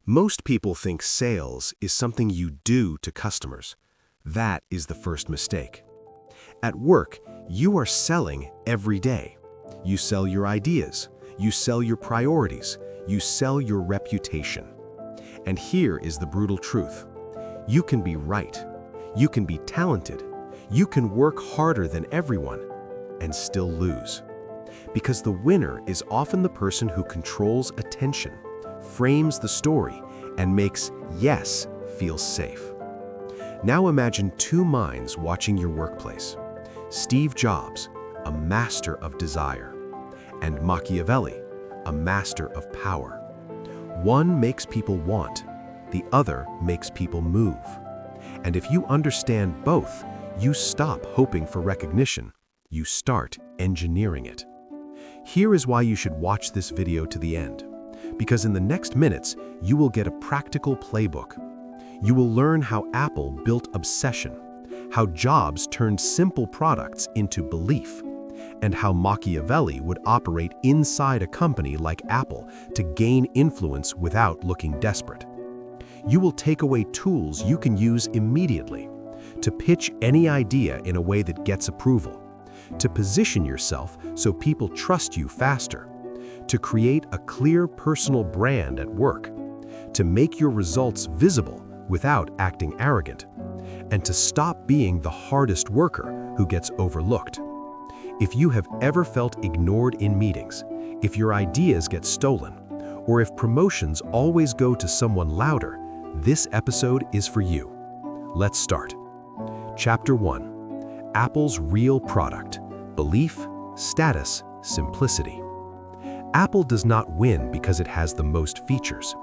Most people think sales is something you do to customers. That is the first mistake. At work, you are selling every day. You sell your ideas, you sell your priorities, you sell your reputation. And here is the brutal truth. You can be right, you can be talented, you can work harder than everyone, and still lose. Because the winner is often the person who controls attention, frames the story, and makes yes feel safe. Now imagine two minds watching your workplace. Steve Jobs, a master of desire, and Machiavelli, a master of power. One makes people want, the other makes people move. And if you understand both, you stop hoping for recognition, you start engineering it. Here is why you should watch this video to the end. Because in the next minutes, you will get a practical playbook. You will learn how Apple built obsession, how Jobs turned simple products into belief, and how Machiavelli would operate inside a company like Apple to gain influence without looking desperate. You will take away tools you can use immediately to pitch any idea in a way that gets approval, to position yourself so people trust you faster, to create a clear personal brand at work, to make your results visible without acting arrogant, and to stop being the hardest worker who gets overlooked. If you have ever felt ignored in meetings, if your ideas get stolen, or if promotions always go to someone louder, this episode is for you. Let's start. Chapter 1. Apple's real product: belief, status, simplicity. Apple does not win because it has the most features.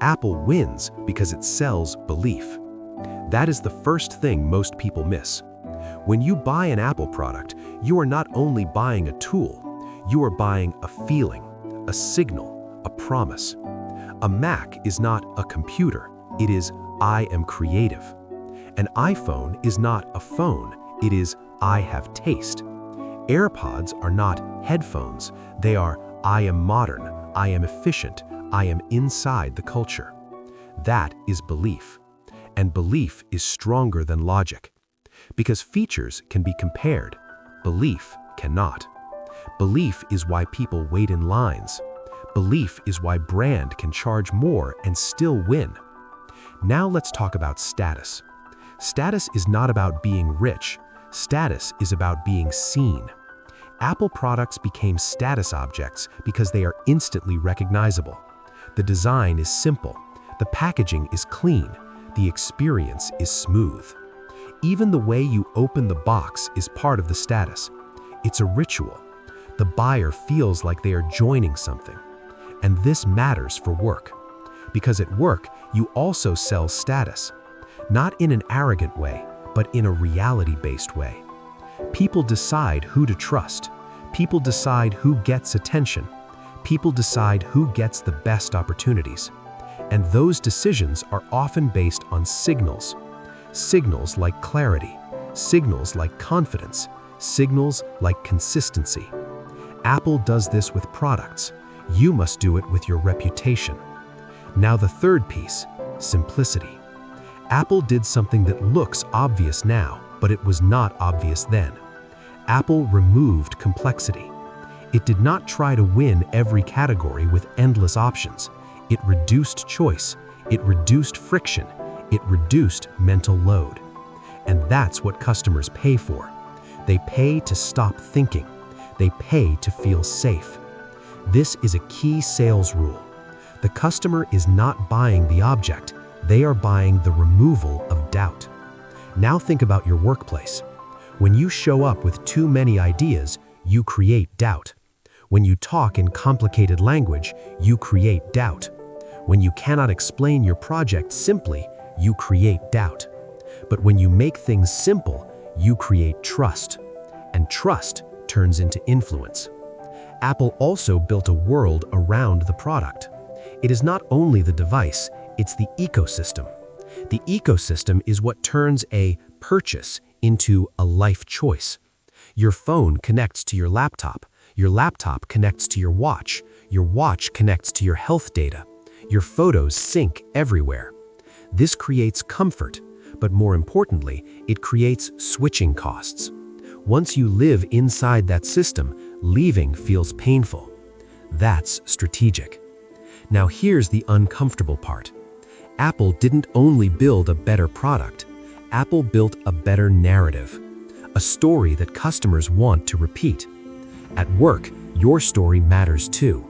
Apple wins because it sells belief. That is the first thing most people miss. When you buy an Apple product, you are not only buying a tool, you are buying a feeling, a signal, a promise. A Mac is not a computer, it is I am creative. An iPhone is not a phone, it is I have taste. AirPods are not headphones, they are I am modern, I am efficient, I am inside the culture. That is belief. And belief is stronger than logic. Because features can be compared, belief cannot. Belief is why people wait in lines. Belief is why brand can charge more and still win. Now let's talk about status. Status is not about being rich. Status is about being seen. Apple products became status objects because they are instantly recognizable. The design is simple, the packaging is clean, the experience is smooth. Even the way you open the box is part of the status. It's a ritual. The buyer feels like they are joining something. And this matters for work. Because at work, you also sell status. Not in an arrogant way, but in a reality-based way. People decide who to trust. People decide who gets attention. People decide who gets the best opportunities. And those decisions are often based on signals. Signals like clarity, signals like confidence, signals like consistency. Apple does this with products. You must do it with your reputation. Now the third piece, simplicity. Apple did something that looks obvious now, but it was not obvious then. Apple removed complexity. It did not try to win every category with endless options. It reduced choice, it reduced friction, it reduced mental load. And that's what customers pay for. They pay to stop thinking. They pay to feel safe. This is a key sales rule. The customer is not buying the object, they are buying the removal of doubt. Now think about your workplace. When you show up with too many ideas, you create doubt. When you talk in complicated language, you create doubt. When you cannot explain your project simply, you create doubt. But when you make things simple, you create trust. And trust turns into influence. Apple also built a world around the product. It is not only the device, it's the ecosystem. The ecosystem is what turns a purchase into a life choice. Your phone connects to your laptop connects to your watch connects to your health data, Your photos sync everywhere. This creates comfort, but more importantly, it creates switching costs. Once you live inside that system, leaving feels painful. That's strategic. Now here's the uncomfortable part. Apple didn't only build a better product, Apple built a better narrative, a story that customers want to repeat. At work, your story matters too.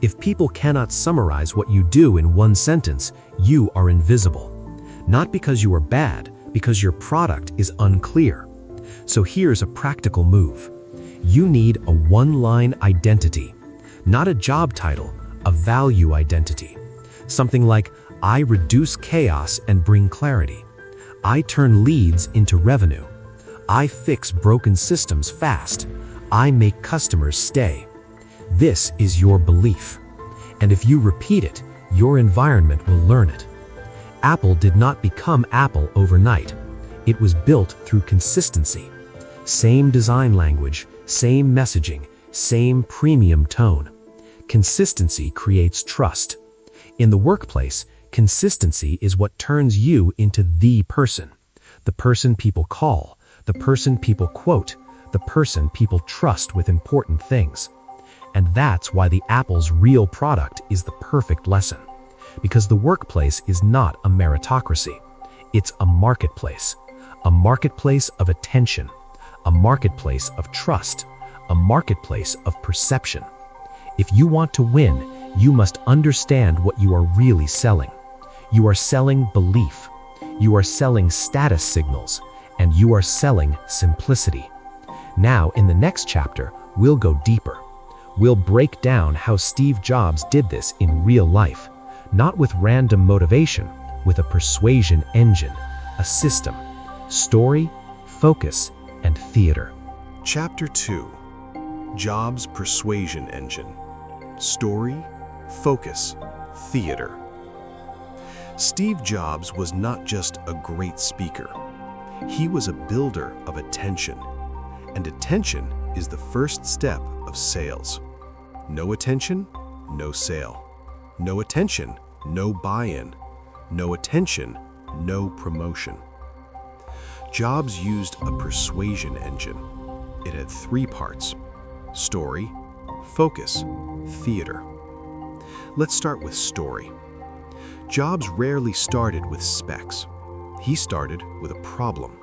If people cannot summarize what you do in one sentence, you are invisible. Not because you are bad, because your product is unclear. So here's a practical move. You need a one-line identity, not a job title, a value identity. Something like, I reduce chaos and bring clarity. I turn leads into revenue. I fix broken systems fast. I make customers stay. This is your belief. And if you repeat it, your environment will learn it. Apple did not become Apple overnight. It was built through consistency. Same design language, same messaging, same premium tone. Consistency creates trust. In the workplace, consistency is what turns you into the person people call, the person people quote, the person people trust with important things. And that's why the Apple's real product is the perfect lesson. Because the workplace is not a meritocracy. It's a marketplace of attention, a marketplace of trust, a marketplace of perception. If you want to win, you must understand what you are really selling. You are selling belief. You are selling status signals, and you are selling simplicity. Now, in the next chapter, we'll go deeper. We'll break down how Steve Jobs did this in real life, not with random motivation, with a persuasion engine, a system, story, focus, and theater. Chapter 2. Jobs' Persuasion Engine. Story, focus, theater. Steve Jobs was not just a great speaker. He was a builder of attention. And attention is the first step of sales. No attention, no sale. No attention, no buy-in. No attention, no promotion. Jobs used a persuasion engine. It had 3 parts: story, focus, theater. Let's start with story. Jobs rarely started with specs. He started with a problem.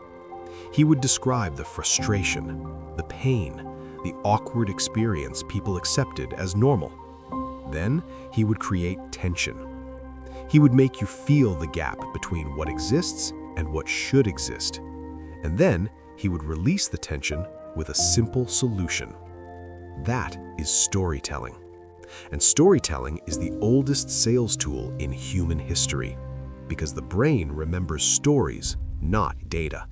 He would describe the frustration, the pain, the awkward experience people accepted as normal. Then he would create tension. He would make you feel the gap between what exists and what should exist. And then he would release the tension with a simple solution. That is storytelling. And storytelling is the oldest sales tool in human history, because the brain remembers stories, not data.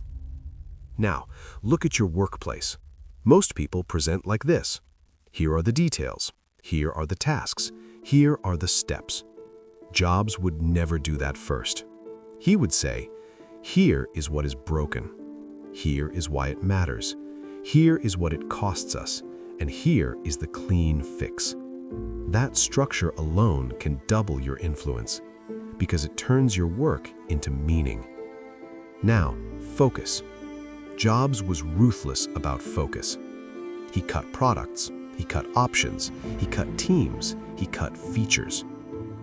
Now, look at your workplace. Most people present like this. Here are the details. Here are the tasks. Here are the steps. Jobs would never do that first. He would say, here is what is broken. Here is why it matters. Here is what it costs us. And here is the clean fix. That structure alone can double your influence because it turns your work into meaning. Now, focus. Jobs was ruthless about focus. He cut products, he cut options, he cut teams, he cut features.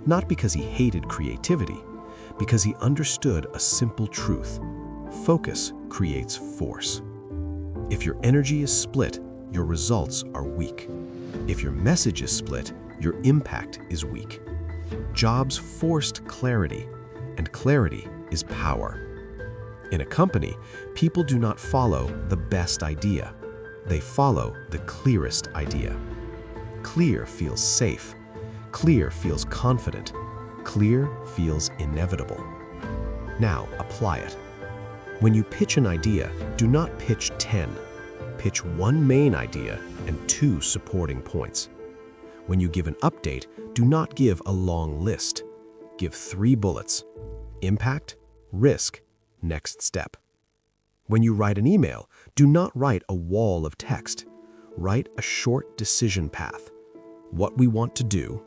Not because he hated creativity, because he understood a simple truth. Focus creates force. If your energy is split, your results are weak. If your message is split, your impact is weak. Jobs forced clarity, and clarity is power. In a company, people do not follow the best idea. They follow the clearest idea. Clear feels safe. Clear feels confident. Clear feels inevitable. Now, apply it. When you pitch an idea, do not pitch 10. Pitch 1 main idea and 2 supporting points. When you give an update, do not give a long list. Give 3 bullets: impact, risk, next step. When you write an email, do not write a wall of text. Write a short decision path. What we want to do,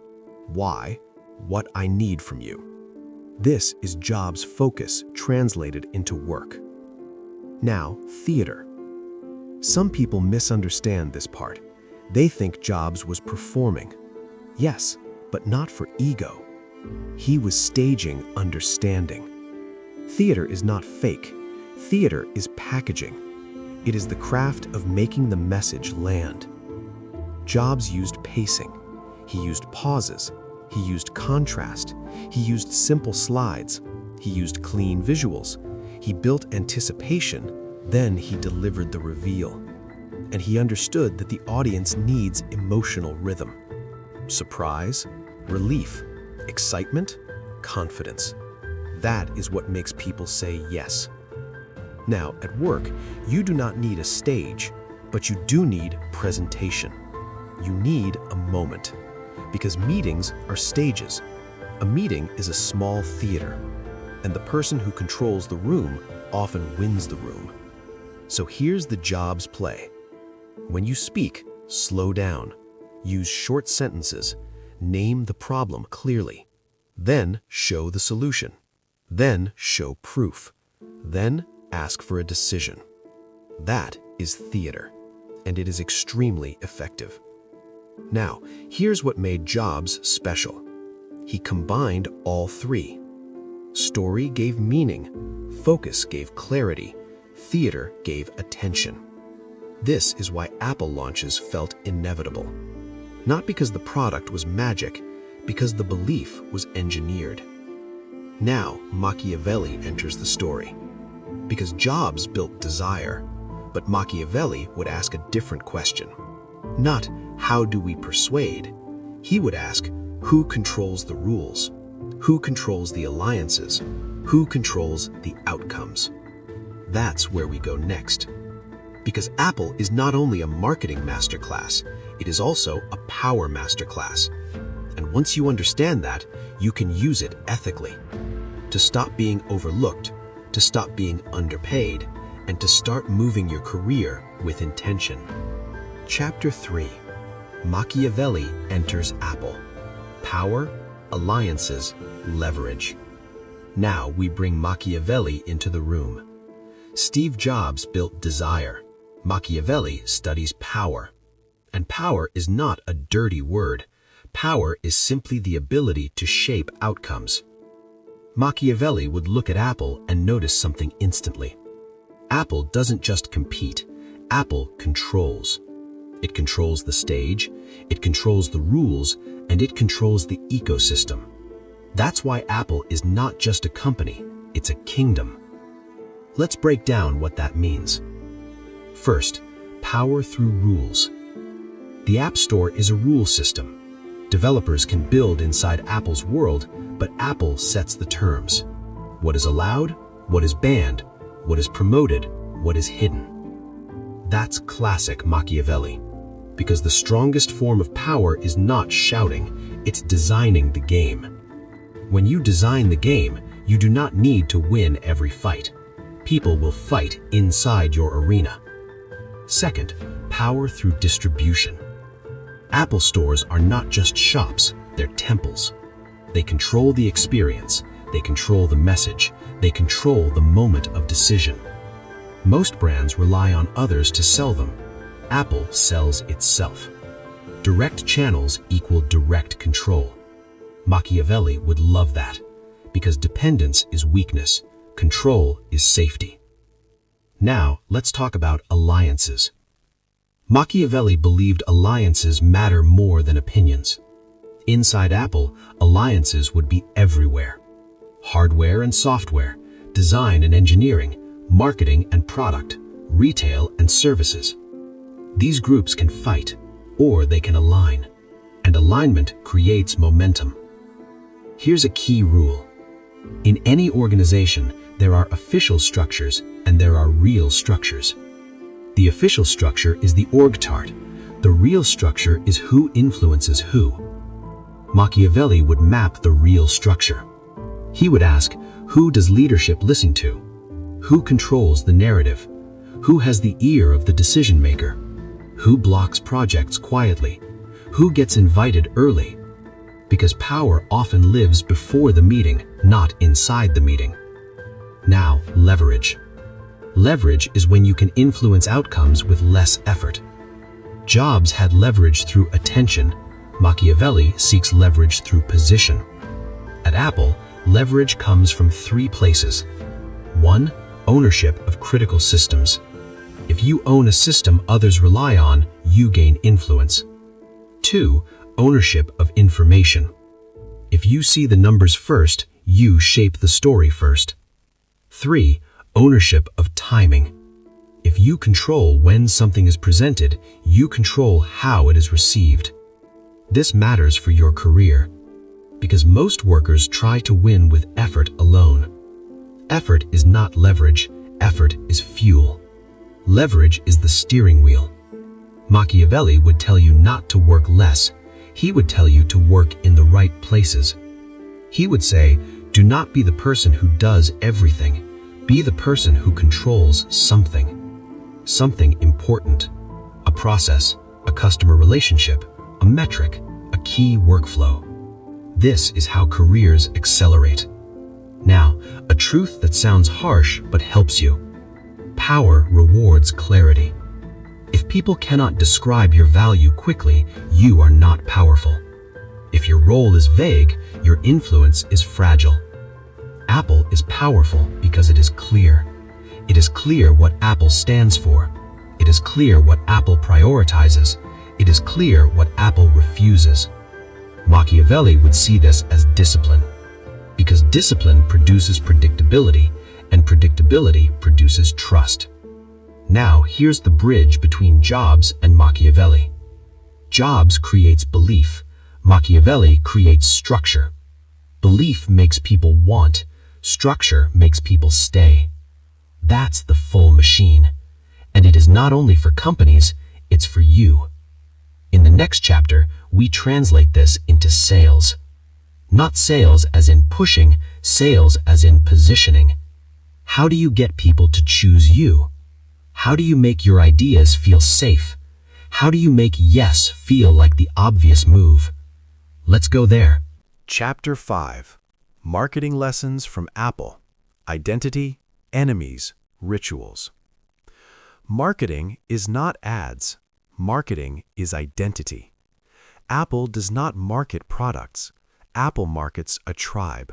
why, what I need from you. This is Jobs' focus translated into work. Now, theater. Some people misunderstand this part. They think Jobs was performing. Yes, but not for ego. He was staging understanding. Theater is not fake. Theater is packaging. It is the craft of making the message land. Jobs used pacing. He used pauses. He used contrast. He used simple slides. He used clean visuals. He built anticipation. Then he delivered the reveal. And he understood that the audience needs emotional rhythm. Surprise, relief, excitement, confidence. That is what makes people say yes. Now, at work, you do not need a stage, but you do need presentation. You need a moment, because meetings are stages. A meeting is a small theater, and the person who controls the room often wins the room. So here's the Jobs play. When you speak, slow down. Use short sentences. Name the problem clearly. Then show the solution. Then show proof. Then ask for a decision. That is theater, and it is extremely effective. Now, here's what made Jobs special. He combined all three. Story gave meaning, focus gave clarity, theater gave attention. This is why Apple launches felt inevitable. Not because the product was magic, because the belief was engineered. Now, Machiavelli enters the story. Because Jobs built desire, but Machiavelli would ask a different question. Not, how do we persuade? He would ask, who controls the rules? Who controls the alliances? Who controls the outcomes? That's where we go next. Because Apple is not only a marketing masterclass, it is also a power masterclass. And once you understand that, you can use it ethically. To stop being overlooked, to stop being underpaid, and to start moving your career with intention. Chapter 3. Machiavelli enters Apple. Power, alliances, leverage. Now we bring Machiavelli into the room. Steve Jobs built desire. Machiavelli studies power. And power is not a dirty word. Power is simply the ability to shape outcomes. Machiavelli would look at Apple and notice something instantly. Apple doesn't just compete. Apple controls. It controls the stage, it controls the rules, and it controls the ecosystem. That's why Apple is not just a company, it's a kingdom. Let's break down what that means. First, power through rules. The App Store is a rule system. Developers can build inside Apple's world, but Apple sets the terms. What is allowed, what is banned, what is promoted, what is hidden. That's classic Machiavelli. Because the strongest form of power is not shouting, it's designing the game. When you design the game, you do not need to win every fight. People will fight inside your arena. Second, power through distribution. Apple stores are not just shops, they're temples. They control the experience, they control the message, they control the moment of decision. Most brands rely on others to sell them. Apple sells itself. Direct channels equal direct control. Machiavelli would love that, because dependence is weakness, control is safety. Now, let's talk about alliances. Machiavelli believed alliances matter more than opinions. Inside Apple, alliances would be everywhere. Hardware and software, design and engineering, marketing and product, retail and services. These groups can fight, or they can align, and alignment creates momentum. Here's a key rule. In any organization, there are official structures and there are real structures. The official structure is the org chart. The real structure is who influences who. Machiavelli would map the real structure. He would ask, who does leadership listen to? Who controls the narrative? Who has the ear of the decision maker? Who blocks projects quietly? Who gets invited early? because power often lives before the meeting, not inside the meeting. Now, leverage. Leverage is when you can influence outcomes with less effort. Jobs had leverage through attention. Machiavelli seeks leverage through position. At Apple, leverage comes from 3 places. 1. Ownership of critical systems. If you own a system others rely on, you gain influence. 2. Ownership of information. If you see the numbers first, you shape the story first. 3. Ownership of timing. If you control when something is presented, you control how it is received. This matters for your career, because most workers try to win with effort alone. Effort is not leverage, effort is fuel. Leverage is the steering wheel. Machiavelli would tell you not to work less. He would tell you to work in the right places. He would say, do not be the person who does everything. Be the person who controls something. Something important. A process, a customer relationship, a metric, a key workflow. This is how careers accelerate. Now, a truth that sounds harsh but helps you. Power rewards clarity. If people cannot describe your value quickly, you are not powerful. If your role is vague, your influence is fragile. Apple is powerful because it is clear. It is clear what Apple stands for. It is clear what Apple prioritizes. It is clear what Apple refuses. Machiavelli would see this as discipline, because discipline produces predictability, and predictability produces trust. Now, here's the bridge between Jobs and Machiavelli. Jobs creates belief. Machiavelli creates structure. Belief makes people want. Structure makes people stay. That's the full machine. And it is not only for companies, it's for you. In the next chapter, we translate this into sales. Not sales as in pushing, sales as in positioning. How do you get people to choose you? How do you make your ideas feel safe? How do you make yes feel like the obvious move? Let's go there. Chapter 5. Marketing Lessons from Apple. Identity, Enemies, Rituals. Marketing is not ads. Marketing is identity. Apple does not market products. Apple markets a tribe.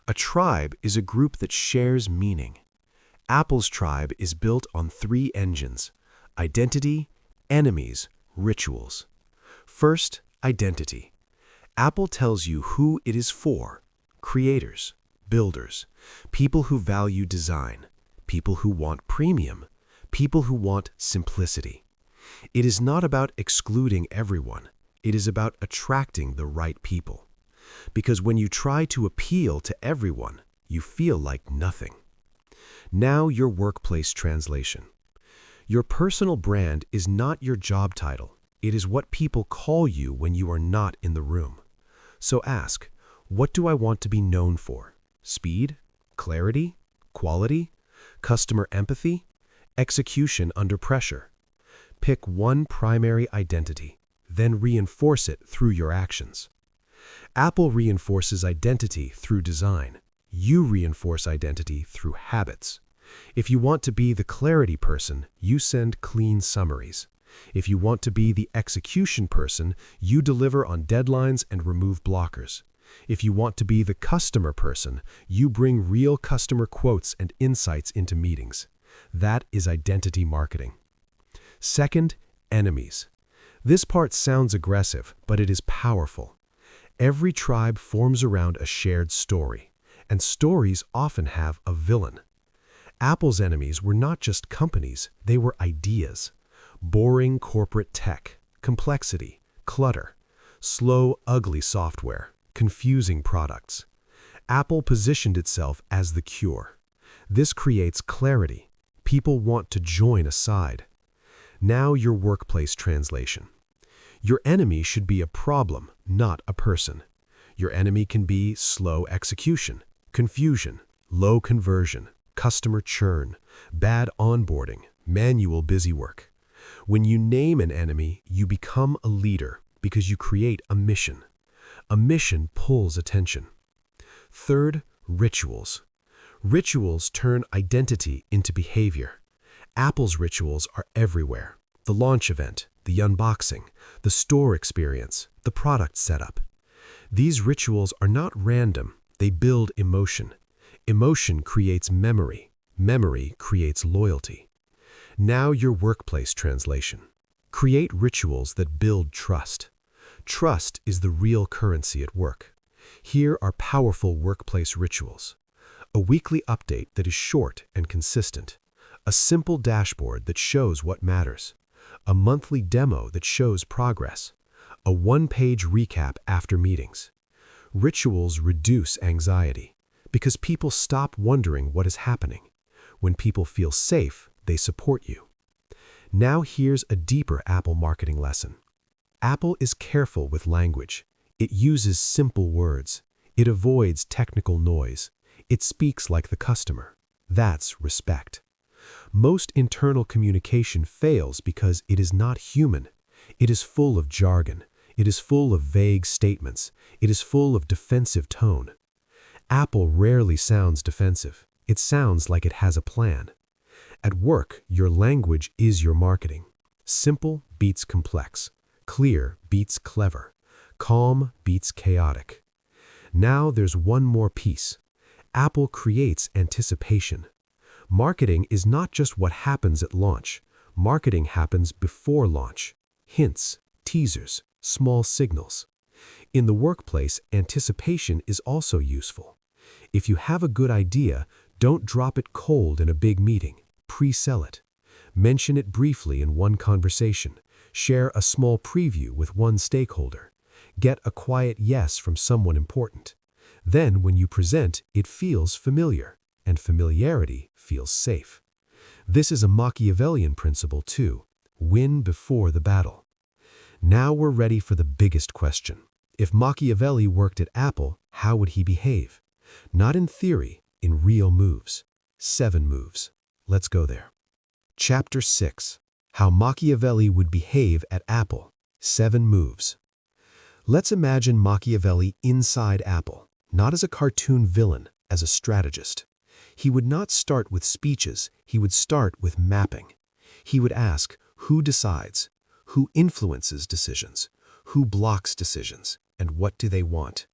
A tribe is a group that shares meaning. Apple's tribe is built on 3 engines: identity, enemies, rituals. First, identity. Apple tells you who it is for: creators, builders, people who value design, people who want premium, people who want simplicity. It is not about excluding everyone. It is about attracting the right people. Because when you try to appeal to everyone, you feel like nothing. Now your workplace translation. Your personal brand is not your job title. It is what people call you when you are not in the room. So ask, what do I want to be known for? Speed? Clarity? Quality? Customer empathy? Execution under pressure? Pick one primary identity, then reinforce it through your actions. Apple reinforces identity through design. You reinforce identity through habits. If you want to be the clarity person, you send clean summaries. If you want to be the execution person, you deliver on deadlines and remove blockers. If you want to be the customer person, you bring real customer quotes and insights into meetings. That is identity marketing. Second, enemies. This part sounds aggressive, but it is powerful. Every tribe forms around a shared story, and stories often have a villain. Apple's enemies were not just companies, they were ideas. Boring corporate tech, complexity, clutter, slow, ugly software, confusing products. Apple positioned itself as the cure. This creates clarity. People want to join a side. Now your workplace translation. Your enemy should be a problem, not a person. Your enemy can be slow execution, confusion, low conversion, customer churn, bad onboarding, manual busywork. When you name an enemy, you become a leader because you create a mission. A mission pulls attention. Third, rituals. Rituals turn identity into behavior. Apple's rituals are everywhere. The launch event, the unboxing, the store experience, the product setup. These rituals are not random, they build emotion. Emotion creates memory. Memory creates loyalty. Now your workplace translation. Create rituals that build trust. Trust is the real currency at work. Here are powerful workplace rituals. A weekly update that is short and consistent. A simple dashboard that shows what matters. A monthly demo that shows progress. A one-page recap after meetings. Rituals reduce anxiety because people stop wondering what is happening. When people feel safe, they support you. Now here's a deeper Apple marketing lesson. Apple is careful with language. It uses simple words. It avoids technical noise. It speaks like the customer. That's respect. Most internal communication fails because it is not human. It is full of jargon. It is full of vague statements. It is full of defensive tone. Apple rarely sounds defensive. It sounds like it has a plan. At work, your language is your marketing. Simple beats complex. Clear beats clever. Calm beats chaotic. Now there's one more piece. Apple creates anticipation. Marketing is not just what happens at launch. Marketing happens before launch. Hints, teasers, small signals. In the workplace, anticipation is also useful. If you have a good idea, don't drop it cold in a big meeting. Pre-sell it. Mention it briefly in one conversation. Share a small preview with one stakeholder. Get a quiet yes from someone important. Then, when you present, it feels familiar, and familiarity feels safe. This is a Machiavellian principle too. Win before the battle. Now we're ready for the biggest question. If Machiavelli worked at Apple, how would he behave? Not in theory, in real moves. 7 moves. Let's go there. Chapter 6. How Machiavelli would behave at Apple. 7 moves. Let's imagine Machiavelli inside Apple, not as a cartoon villain, as a strategist. He would not start with speeches, he would start with mapping. He would ask, who decides? Who influences decisions? Who blocks decisions? And what do they want?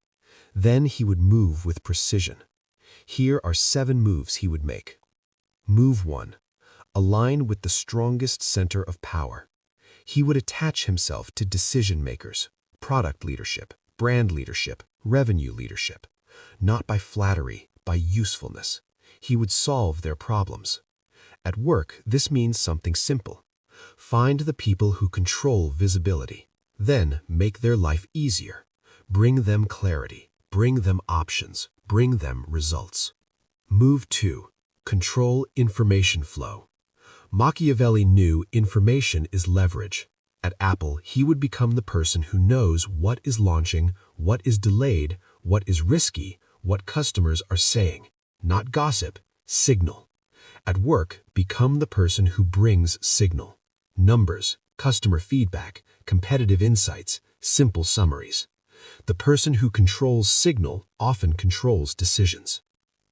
Then he would move with precision. Here are 7 moves he would make. Move 1. Align with the strongest center of power. He would attach himself to decision makers, product leadership, brand leadership, revenue leadership. Not by flattery, by usefulness. He would solve their problems. At work, this means something simple. Find the people who control visibility. Then make their life easier. Bring them clarity. Bring them options. Bring them results. Move 2. Control information flow. Machiavelli knew information is leverage. At Apple, he would become the person who knows what is launching, what is delayed, what is risky, what customers are saying. Not gossip, signal. At work, become the person who brings signal. Numbers, customer feedback, competitive insights, simple summaries. The person who controls signal often controls decisions.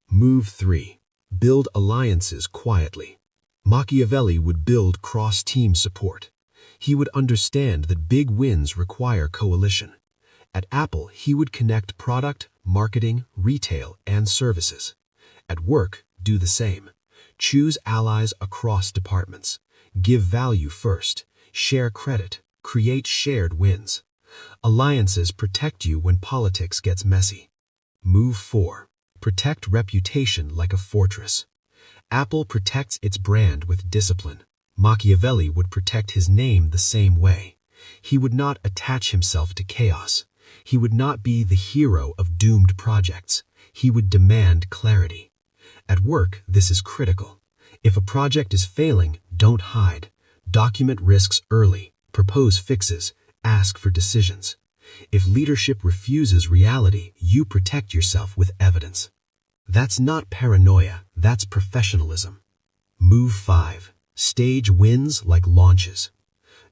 Move 3. Build alliances quietly. Machiavelli would build cross-team support. He would understand that big wins require coalition. At Apple, he would connect product, marketing, retail, and services. At work, do the same. Choose allies across departments. Give value first. Share credit. Create shared wins. Alliances protect you when politics gets messy. Move 4. Protect reputation like a fortress. Apple protects its brand with discipline. Machiavelli would protect his name the same way. He would not attach himself to chaos. He would not be the hero of doomed projects. He would demand clarity. At work, this is critical. If a project is failing, don't hide. Document risks early. Propose fixes. Ask for decisions. If leadership refuses reality, you protect yourself with evidence. That's not paranoia, that's professionalism. Move 5. Stage wins like launches.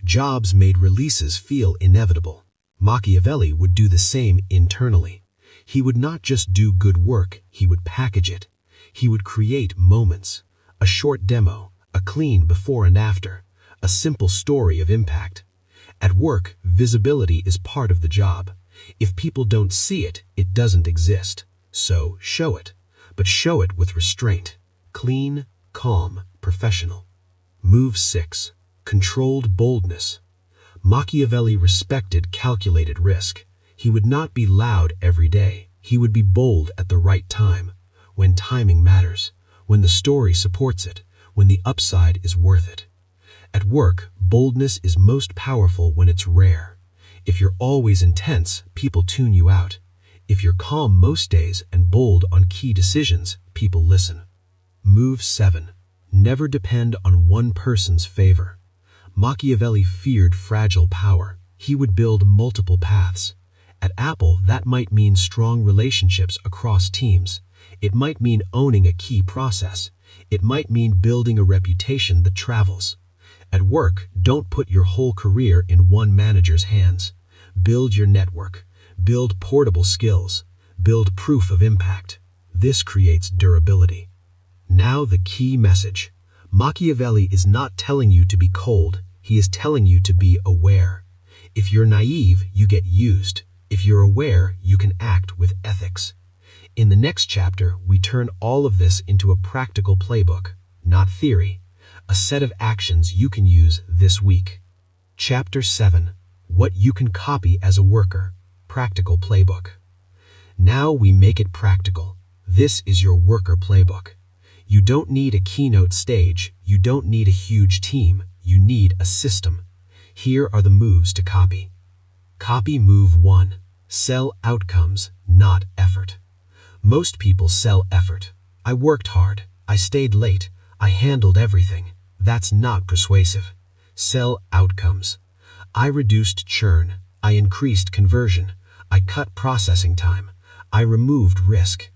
Jobs made releases feel inevitable. Machiavelli would do the same internally. He would not just do good work, he would package it. He would create moments, a short demo, a clean before and after, a simple story of impact. At work, visibility is part of the job. If people don't see it, it doesn't exist. So show it, but show it with restraint. Clean, calm, professional. Move 6. Controlled boldness. Machiavelli respected calculated risk. He would not be loud every day. He would be bold at the right time, when timing matters, when the story supports it, when the upside is worth it. At work, boldness is most powerful when it's rare. If you're always intense, people tune you out. If you're calm most days and bold on key decisions, people listen. Move 7. Never depend on one person's favor. Machiavelli feared fragile power. He would build multiple paths. At Apple, that might mean strong relationships across teams. It might mean owning a key process. It might mean building a reputation that travels. At work, don't put your whole career in one manager's hands. Build your network. Build portable skills. Build proof of impact. This creates durability. Now the key message. Machiavelli is not telling you to be cold. He is telling you to be aware. If you're naive, you get used. If you're aware, you can act with ethics. In the next chapter, we turn all of this into a practical playbook, not theory. A set of actions you can use this week. Chapter 7. What you can copy as a worker. Practical playbook. Now we make it practical. This is your worker playbook. You don't need a keynote stage. You don't need a huge team. You need a system. Here are the moves to copy. Copy move 1. Sell outcomes, not effort. Most people sell effort. I worked hard. I stayed late. I handled everything. That's not persuasive. Sell outcomes. I reduced churn. I increased conversion. I cut processing time. I removed risk.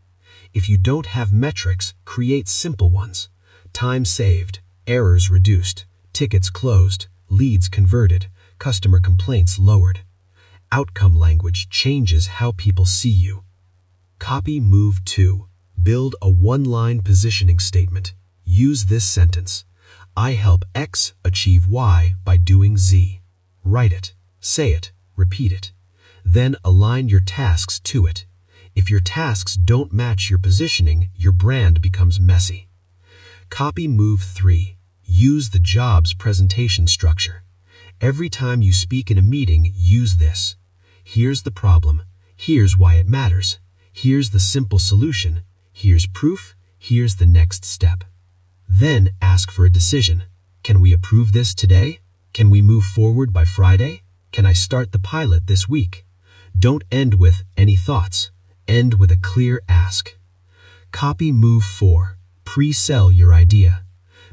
If you don't have metrics, create simple ones. Time saved, errors reduced, tickets closed, leads converted, customer complaints lowered. Outcome language changes how people see you. Copy move 2. Build a one-line positioning statement. Use this sentence. I help X achieve Y by doing Z. Write it, say it, repeat it. Then align your tasks to it. If your tasks don't match your positioning, your brand becomes messy. Copy move 3. Use the job's presentation structure. Every time you speak in a meeting, use this. Here's the problem. Here's why it matters. Here's the simple solution. Here's proof. Here's the next step. Then ask for a decision. Can we approve this today? Can we move forward by Friday? Can I start the pilot this week? Don't end with any thoughts. End with a clear ask. Copy move 4. Pre-sell your idea.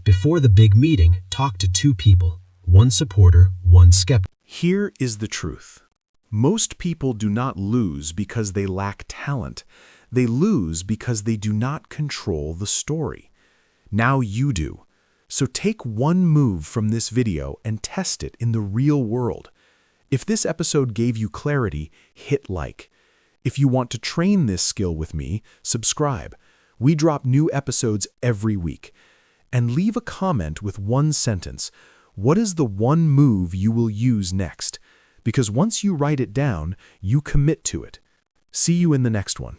Before the big meeting, talk to 2 people. One supporter, one skeptic. Here is the truth. Most people do not lose because they lack talent. They lose because they do not control the story. Now you do. So take one move from this video and test it in the real world. If this episode gave you clarity, hit like. If you want to train this skill with me, subscribe. We drop new episodes every week. And leave a comment with one sentence. What is the one move you will use next? Because once you write it down, you commit to it. See you in the next one.